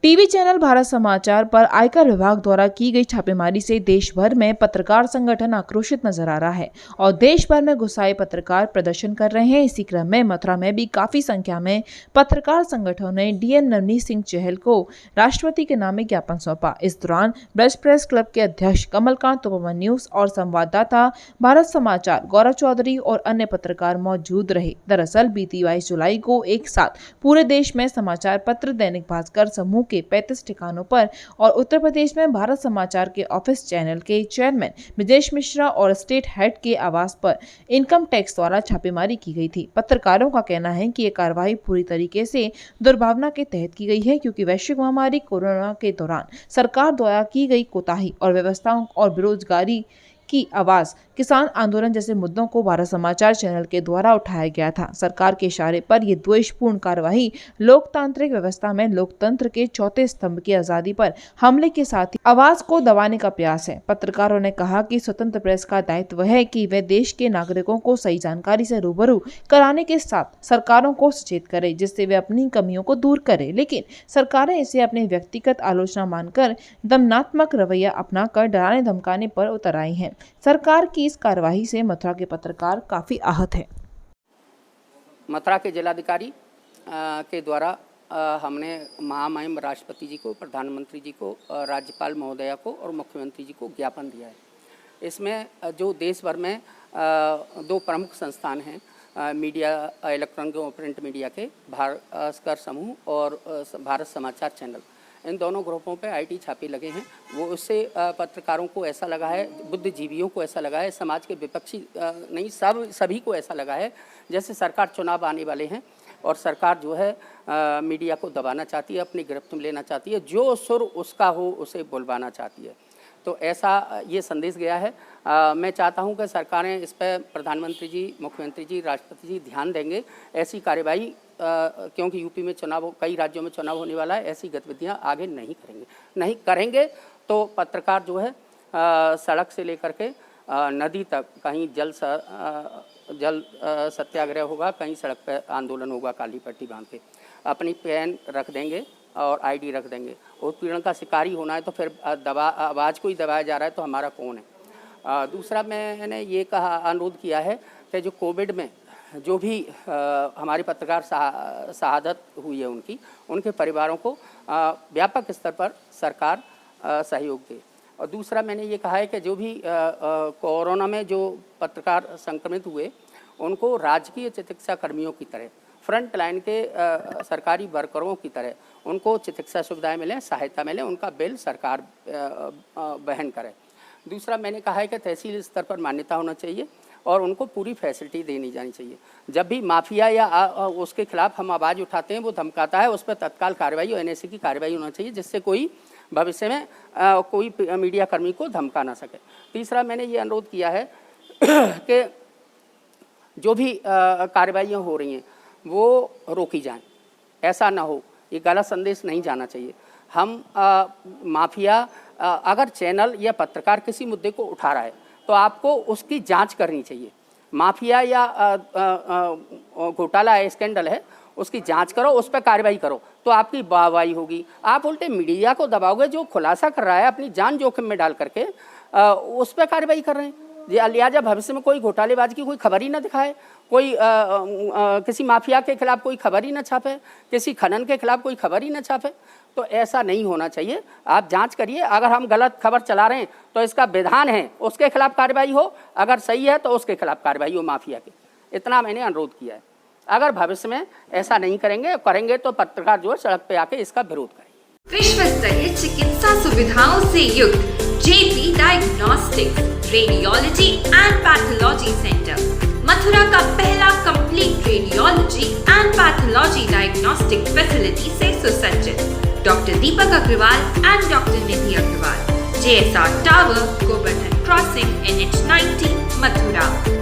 TV channel Bharat समाचार पर आयकर विभाग द्वारा की गई छापेमारी से देश भर में पत्रकार संगठन आक्रोशित नजर आ रहा है और देश भर में गुस्साए पत्रकार प्रदर्शन कर रहे हैं। इसी क्रम में मथुरा में भी काफी संख्या में पत्रकार संगठनों ने डीएम नवनीत सिंह चहल को राष्ट्रपति के नाम में ज्ञापन सौंपा। इस दौरान ब्रज प्रेस क्लब के अध्यक्ष कमलकांत तोमर न्यूज और संवाददाता भारत समाचार गौरव चौधरी और अन्य पत्रकार मौजूद रहे। दरअसल बीती 22 जुलाई को एक साथ पूरे देश में समाचार पत्र दैनिक भास्कर समूह के 35 ठिकानों पर और उत्तर प्रदेश में भारत समाचार के ऑफिस चैनल के चेयरमैन ब्रजेश मिश्रा और स्टेट हेड के आवास पर इनकम टैक्स द्वारा छापेमारी की गई थी। पत्रकारों का कहना है कि ये कार्रवाई पूरी तरीके से दुर्भावना के तहत की गई है, क्योंकि वैश्विक महामारी कोरोना के दौरान सरकार द्वारा की गई कोताही और व्यवस्थाओं और बेरोजगारी की आवाज, किसान आंदोलन जैसे मुद्दों को भारत समाचार चैनल के द्वारा उठाया गया था। सरकार के इशारे पर यह द्वेषपूर्ण कार्यवाही लोकतांत्रिक व्यवस्था में लोकतंत्र के चौथे स्तंभ की आजादी पर हमले के साथ ही आवाज को दबाने का प्रयास है। पत्रकारों ने कहा कि स्वतंत्र प्रेस का दायित्व है कि वे देश के नागरिकों को सही जानकारी से रूबरू कराने के साथ सरकारों को सचेत करे, जिससे वे अपनी कमियों को दूर करे। लेकिन सरकारें इसे अपनी व्यक्तिगत आलोचना मानकर दमनात्मक रवैया अपनाकर डराने धमकाने पर उतर आई है। सरकार की इस कार्यवाही से मथुरा के पत्रकार काफी आहत हैं। मथुरा के जिलाधिकारी के द्वारा हमने महामहिम राष्ट्रपति जी को, प्रधानमंत्री जी को, राज्यपाल महोदया को और मुख्यमंत्री जी को ज्ञापन दिया है। इसमें जो देश भर में दो प्रमुख संस्थान हैं, मीडिया, इलेक्ट्रॉनिक और प्रिंट मीडिया के भास्कर समूह और भारत समाचार चैनल, इन दोनों ग्रुपों पे आईटी छापे लगे हैं। वो उससे पत्रकारों को ऐसा लगा है, बुद्धिजीवियों को ऐसा लगा है, समाज के विपक्षी नहीं सभी को ऐसा लगा है जैसे सरकार चुनाव आने वाले हैं और सरकार जो है मीडिया को दबाना चाहती है, अपनी गिरफ्त में लेना चाहती है, जो सुर उसका हो उसे बुलवाना चाहती है। तो ऐसा ये संदेश गया है। मैं चाहता हूं कि सरकारें इस पर, प्रधानमंत्री जी, मुख्यमंत्री जी, राष्ट्रपति जी ध्यान देंगे। ऐसी कार्यवाही, क्योंकि यूपी में चुनाव, कई राज्यों में चुनाव होने वाला है, ऐसी गतिविधियां आगे नहीं करेंगे तो पत्रकार जो है सड़क से लेकर के नदी तक, कहीं जल सत्याग्रह होगा, कहीं सड़क पर आंदोलन होगा, काली पट्टी बांध के अपनी पेन रख देंगे और आईडी रख देंगे। उत्पीड़न का शिकारी होना है तो फिर आवाज़ को ही दबाया जा रहा है तो हमारा कौन है। दूसरा मैंने ये अनुरोध किया है कि जो कोविड में जो भी हमारे पत्रकार शहादत हुई है उनके परिवारों को व्यापक स्तर पर सरकार सहयोग दे। और दूसरा मैंने ये कहा है कि जो भी कोरोना में जो पत्रकार संक्रमित हुए उनको राजकीय चिकित्सा कर्मियों की तरह, फ्रंट लाइन के सरकारी वर्करों की तरह उनको चिकित्सा सुविधाएं मिलें, सहायता मिले, उनका बिल सरकार वहन करे। दूसरा मैंने कहा है कि तहसील स्तर पर मान्यता होना चाहिए और उनको पूरी फैसिलिटी देनी जानी चाहिए। जब भी माफिया या उसके खिलाफ हम आवाज़ उठाते हैं, वो धमकाता है, उस पर तत्काल कार्रवाई और एनएसए की कार्रवाई होना चाहिए, जिससे कोई भविष्य में कोई मीडिया कर्मी को धमका ना सके। तीसरा मैंने ये अनुरोध किया है कि जो भी कार्रवाइयाँ हो रही हैं वो रोकी जाएं, ऐसा ना हो, ये गलत संदेश नहीं जाना चाहिए। हम माफिया, अगर चैनल या पत्रकार किसी मुद्दे को उठा रहा है तो आपको उसकी जांच करनी चाहिए। माफिया या घोटाला स्कैंडल है, उसकी जांच करो, उस पर कार्रवाई करो तो आपकी वाहवाही होगी। आप उल्टे मीडिया को दबाओगे जो खुलासा कर रहा है अपनी जान जोखिम में डाल करके, उस पर कार्रवाई कर रहे हैं। लिहाजा भविष्य में कोई घोटालेबाज की कोई खबर ही ना दिखाए, कोई किसी माफिया के खिलाफ कोई खबर ही ना छापे, किसी खनन के खिलाफ कोई खबर ही ना छापे। तो ऐसा नहीं होना चाहिए। आप जांच करिए, अगर हम गलत खबर चला रहे हैं तो इसका विधान है, उसके खिलाफ कार्रवाई हो, अगर सही है तो उसके खिलाफ कार्रवाई हो माफिया के। इतना मैंने अनुरोध किया है। अगर भविष्य में ऐसा नहीं करेंगे तो पत्रकार जो है सड़क पे आके इसका विरोध करेंगे। विश्व स्तरीय चिकित्सा सुविधाओं से युक्त JP diagnostics, radiology and pathology centre, Mathura का पहला complete radiology and pathology diagnostic facility से सुसज्जित। Doctor Deepak Agarwal and doctor Nidhi Agarwal, JSR tower, Govardhan crossing, NH90, Mathura.